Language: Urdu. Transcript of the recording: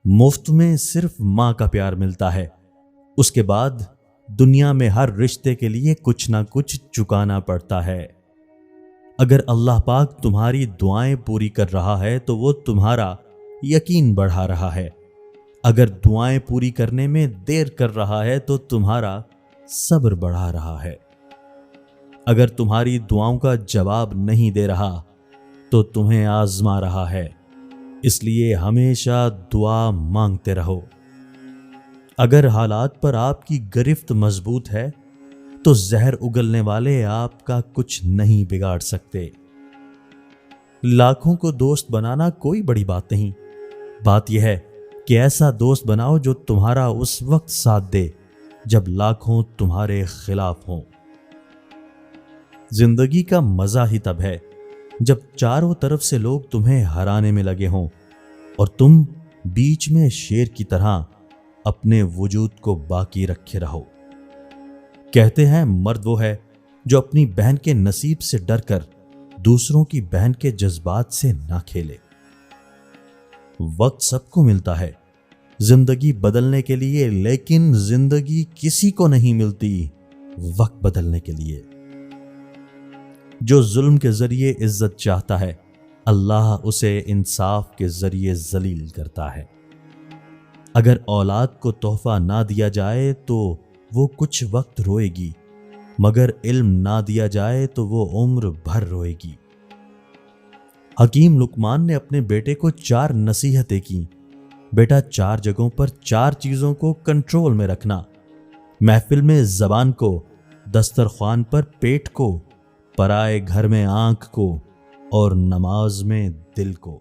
مفت میں صرف ماں کا پیار ملتا ہے، اس کے بعد دنیا میں ہر رشتے کے لیے کچھ نہ کچھ چکانا پڑتا ہے۔ اگر اللہ پاک تمہاری دعائیں پوری کر رہا ہے تو وہ تمہارا یقین بڑھا رہا ہے، اگر دعائیں پوری کرنے میں دیر کر رہا ہے تو تمہارا صبر بڑھا رہا ہے، اگر تمہاری دعاؤں کا جواب نہیں دے رہا تو تمہیں آزما رہا ہے، اس لیے ہمیشہ دعا مانگتے رہو۔ اگر حالات پر آپ کی گرفت مضبوط ہے تو زہر اگلنے والے آپ کا کچھ نہیں بگاڑ سکتے۔ لاکھوں کو دوست بنانا کوئی بڑی بات نہیں، بات یہ ہے کہ ایسا دوست بناؤ جو تمہارا اس وقت ساتھ دے جب لاکھوں تمہارے خلاف ہوں۔ زندگی کا مزہ ہی تب ہے جب چاروں طرف سے لوگ تمہیں ہرانے میں لگے ہوں اور تم بیچ میں شیر کی طرح اپنے وجود کو باقی رکھے رہو۔ کہتے ہیں مرد وہ ہے جو اپنی بہن کے نصیب سے ڈر کر دوسروں کی بہن کے جذبات سے نہ کھیلے۔ وقت سب کو ملتا ہے زندگی بدلنے کے لیے، لیکن زندگی کسی کو نہیں ملتی وقت بدلنے کے لیے۔ جو ظلم کے ذریعے عزت چاہتا ہے اللہ اسے انصاف کے ذریعے ذلیل کرتا ہے۔ اگر اولاد کو تحفہ نہ دیا جائے تو وہ کچھ وقت روئے گی، مگر علم نہ دیا جائے تو وہ عمر بھر روئے گی۔ حکیم لقمان نے اپنے بیٹے کو 4 نصیحتیں کی۔ بیٹا، 4 جگہوں پر 4 چیزوں کو کنٹرول میں رکھنا: محفل میں زبان کو، دسترخوان پر پیٹ کو، پرائے گھر میں آنکھ کو، اور نماز میں دل کو۔